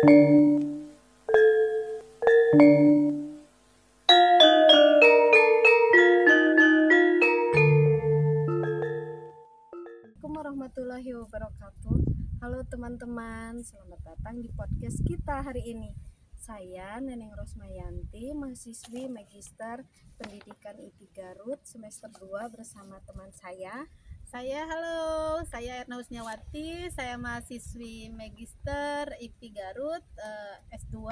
Assalamualaikum warahmatullahi wabarakatuh. Halo teman-teman, selamat datang di podcast kita hari ini. Saya Neneng Rosmayanti, mahasiswi Magister Pendidikan IP Garut semester 2 bersama teman saya. Saya Erna Husniawati, saya mahasiswi Magister IP Garut S2.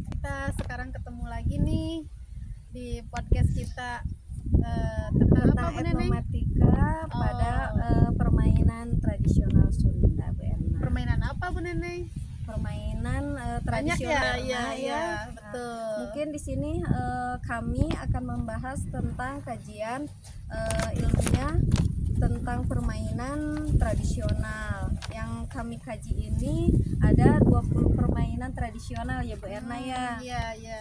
Kita sekarang ketemu lagi nih di podcast kita Tentang apa, Bu Neneng? etnomatika pada permainan tradisional Sunda, Bu Erna. Permainan apa, Bu Neneng? Permainan Banyak tradisional. ya, betul. Mungkin di sini kami akan membahas tentang kajian ilmiah tentang permainan tradisional. Yang kami kaji ini ada 20 permainan tradisional ya Bu Erna ya. Iya.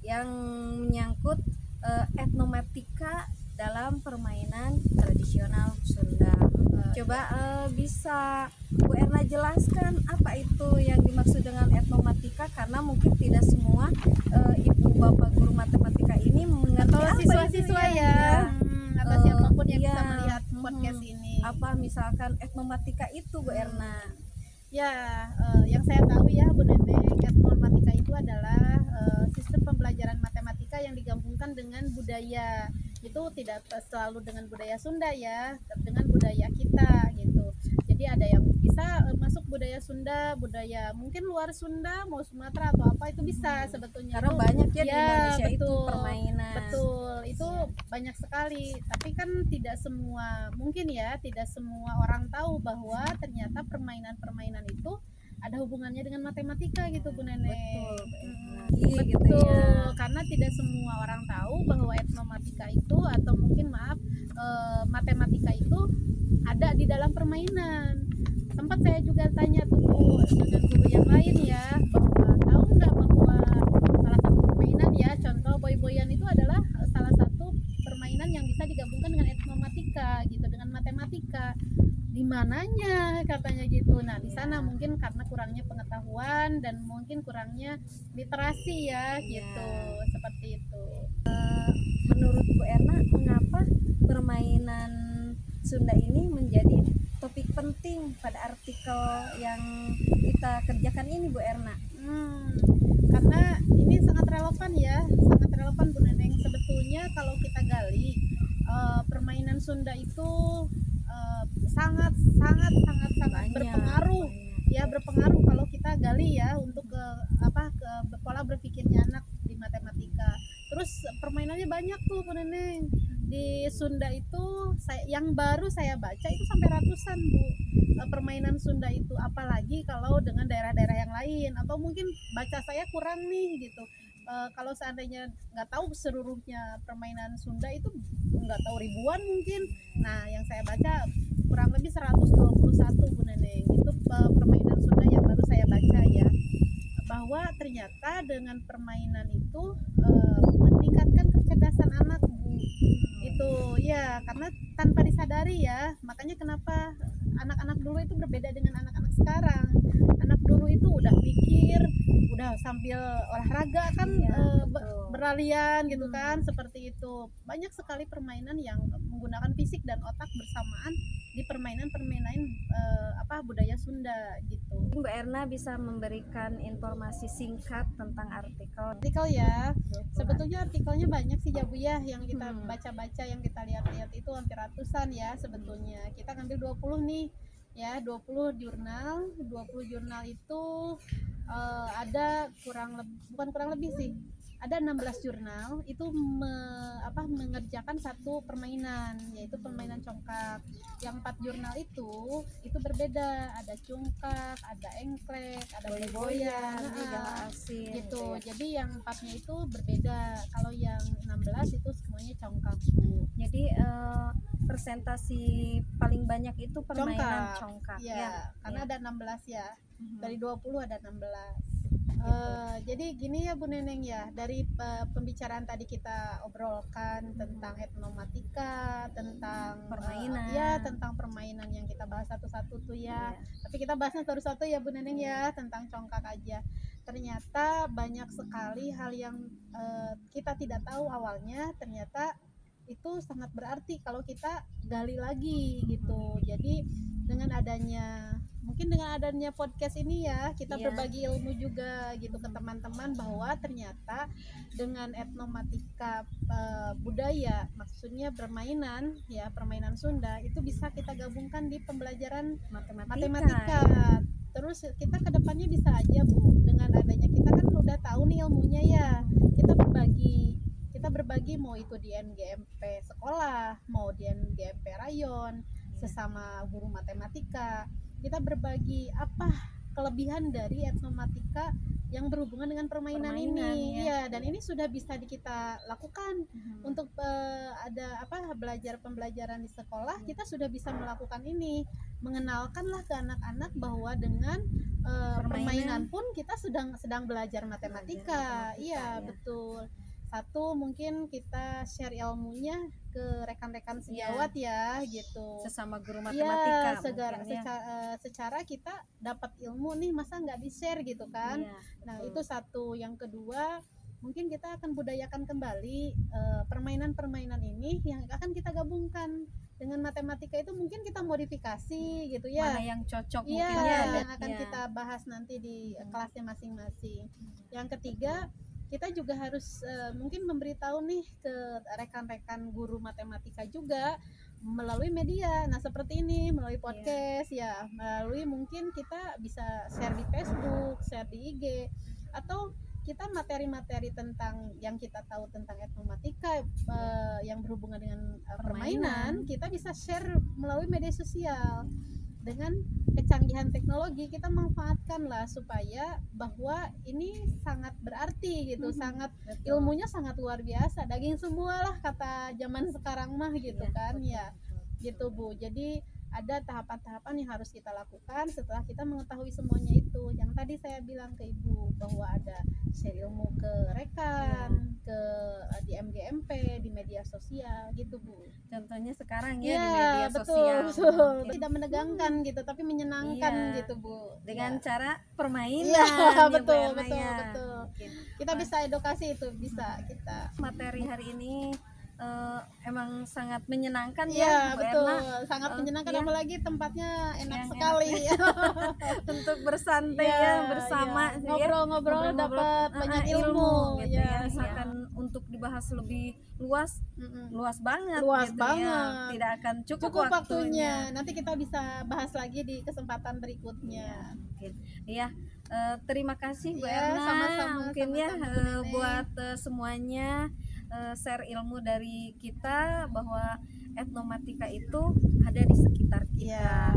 Yang menyangkut etnomatika dalam permainan tradisional Sunda. Coba bisa Bu Erna jelaskan apa itu yang dimaksud dengan etnomatika, karena mungkin tidak semua ibu bapak guru matematika ini mengerti Atau apa siswa-siswa itu ya. Atau siapapun yang iya. bisa melihat podcast ini. Apa misalkan etnomatika itu Bu Erna? Ya, yang saya tahu ya Bu Neneng, etnomatika itu adalah sistem pembelajaran matematika yang digabungkan dengan budaya. Itu tidak selalu dengan budaya Sunda ya, dengan budaya kita gitu. Jadi ada yang bisa masuk budaya Sunda, budaya mungkin luar Sunda, mau Sumatera atau apa itu bisa sebetulnya. Karena Itu- banyak ya di ya, Indonesia itu betul. permainan. Betul, itu banyak sekali. Tapi kan tidak semua, mungkin ya, tidak semua orang tahu bahwa ternyata permainan-permainan itu ada hubungannya dengan matematika gitu Bu Neneng. Betul, Betul, gitu ya. karena tidak semua orang tahu bahwa etnomatika itu atau mungkin matematika itu ada di dalam permainan. Sempat saya juga tanya tuh Bu, dengan guru yang lain ya, bahwa tahu nggak bahwa salah satu permainan ya, contoh boy-boyan itu adalah salah satu permainan yang bisa digabungkan dengan etnomatika gitu, dengan matematika. Di mananya katanya gitu. Nah, di sana mungkin karena kurangnya pengetahuan dan mungkin kurangnya literasi ya gitu, seperti itu. Menurut Bu Erna, mengapa permainan Sunda ini menjadi topik penting pada artikel yang kita kerjakan ini Bu Erna? Karena ini sangat relevan ya, sangat relevan Bu Neneng. Sebetulnya kalau kita gali permainan Sunda itu sangat Banyak. berpengaruh ya, berpengaruh kalau kita gali ya untuk ke pola berpikirnya anak di matematika. Terus permainannya banyak tuh Bu Neneng. Di Sunda itu yang baru saya baca itu sampai ratusan Bu, permainan Sunda itu, apalagi kalau dengan daerah-daerah yang lain, atau mungkin baca saya kurang nih gitu. Kalau seandainya nggak tahu seluruhnya permainan Sunda itu nggak tahu ribuan mungkin. Nah, yang saya baca kurang lebih 121 Bu Neneng. Itu permainan Sunda yang baru saya baca ya. Bahwa ternyata dengan permainan itu meningkatkan kecerdasan anak Bu. Itu ya, karena tanpa disadari ya. Makanya kenapa anak-anak dulu itu berbeda dengan anak-anak sekarang. Anak dulu itu udah mikir, udah sambil olahraga kan, berlarian gitu kan, seperti itu. Banyak sekali permainan yang menggunakan fisik dan otak bersamaan di permainan-permainan budaya Sunda gitu. Mbak Erna bisa memberikan informasi singkat tentang Artikel ya, sebetulnya artikelnya banyak sih ya Bu ya, yang kita baca-baca, yang kita lihat-lihat itu hampir ratusan ya sebetulnya. Kita ngambil 20 nih ya, 20 jurnal itu ada bukan kurang lebih sih, ada 16 jurnal itu mengerjakan satu permainan, yaitu permainan congkak. Yang 4 jurnal itu berbeda, ada congkak, ada engklek, ada boy-boyan, gitu. Jadi yang 4-nya itu berbeda. Kalau yang 16 itu semuanya congkak Bu. Jadi presentasi paling banyak itu permainan congkak ya, karena ada 16 ya. Dari 20 ada 16. Jadi gini ya Bu Neneng ya, dari pembicaraan tadi kita obrolkan tentang etnomatika, tentang Permainan. tentang permainan yang kita bahas satu-satu tuh ya. Iya. Tapi kita bahasnya satu-satu ya Bu Neneng ya, tentang congkak aja. Ternyata banyak sekali hal yang kita tidak tahu awalnya, ternyata itu sangat berarti kalau kita gali lagi gitu. Jadi mungkin dengan adanya podcast ini ya, kita Iya. berbagi ilmu juga gitu ke teman-teman bahwa ternyata dengan etnomatika budaya, maksudnya permainan Sunda itu bisa kita gabungkan di pembelajaran matematika. Terus kita kedepannya bisa aja Bu, dengan adanya kita kan udah tahu nih ilmunya ya, kita berbagi mau itu di NGMP sekolah, mau di NGMP rayon, sesama guru matematika, kita berbagi apa kelebihan dari etnomatika yang berhubungan dengan permainan ini ya. Dan ini sudah bisa kita lakukan untuk ada pembelajaran di sekolah, kita sudah bisa melakukan ini, mengenalkanlah ke anak-anak bahwa dengan permainan pun kita sedang belajar matematika. Iya betul. Satu, mungkin kita share ilmunya ke rekan-rekan sejawat ya gitu, sesama guru matematika. Secara kita dapat ilmu nih, masa nggak di share gitu kan. Nah itu satu. Yang kedua, mungkin kita akan budayakan kembali permainan-permainan ini yang akan kita gabungkan dengan matematika. Itu mungkin kita modifikasi gitu ya, mana yang cocok ya, mungkin ya, yang akan kita bahas nanti di kelasnya masing-masing. Yang ketiga, kita juga harus mungkin memberitahu nih ke rekan-rekan guru matematika juga melalui media. Nah seperti ini, melalui podcast ya, melalui mungkin kita bisa share di Facebook, share di IG, atau kita materi-materi tentang yang kita tahu tentang etnomatika yang berhubungan dengan permainan, kita bisa share melalui media sosial. Dengan kecanggihan teknologi kita manfaatkanlah supaya bahwa ini sangat berarti gitu, sangat ilmunya sangat luar biasa, daging semua lah kata zaman sekarang mah gitu kan ya. Gitu Bu. Jadi ada tahapan-tahapan yang harus kita lakukan setelah kita mengetahui semuanya itu. Yang tadi saya bilang ke Ibu bahwa ada share ilmu ke rekan, di MGMP, di media sosial gitu Bu. Contohnya sekarang ya, di media sosial. Betul. Tidak menegangkan gitu, tapi menyenangkan gitu Bu. Dengan cara permainan. Betul. Kita bisa edukasi itu, bisa kita. Materi hari ini emang sangat menyenangkan ya Bu betul. Erna. Sangat menyenangkan, apalagi tempatnya enak sekali untuk bersantai bersama ngobrol-ngobrol dapat banyak ilmu gitu ya. Misalkan untuk dibahas lebih luas banget tidak akan cukup waktunya. Nanti kita bisa bahas lagi di kesempatan berikutnya. Terima kasih Bu Erna. Sama-sama, mungkin buat semuanya share ilmu dari kita bahwa etnomatika itu ada di sekitar kita,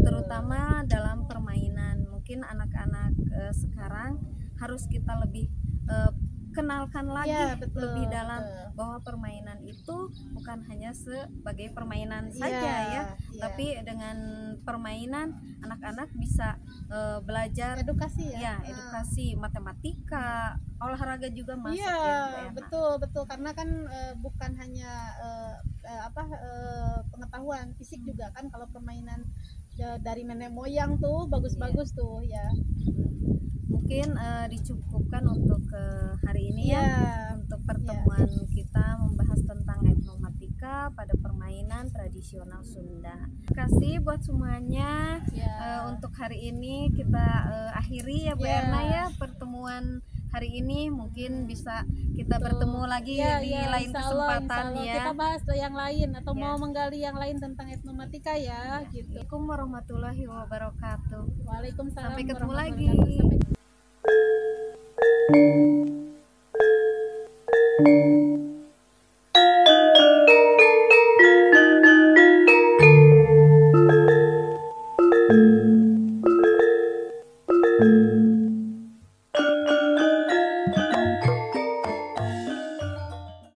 terutama dalam permainan. Mungkin anak-anak sekarang harus kita lebih kenalkan lagi lebih dalam bahwa permainan itu bukan hanya sebagai permainan saja tapi dengan permainan anak-anak bisa belajar edukasi matematika, olahraga juga masuk betul karena kan bukan hanya pengetahuan fisik juga kan, kalau permainan dari nenek moyang tuh bagus-bagus tuh ya. Mungkin dicukupkan untuk hari ini untuk pertemuan kita membahas tentang etnomatika pada permainan tradisional Sunda. Terima kasih buat semuanya. Untuk hari ini kita akhiri ya Bu Erna ya pertemuan hari ini. Mungkin bisa kita bertemu lagi di lain kesempatan ya. Kita bahas yang lain atau mau menggali yang lain tentang etnomatika ya gitu. Assalamualaikum warahmatullahi wabarakatuh. Waalaikumsalam. Sampai ketemu lagi.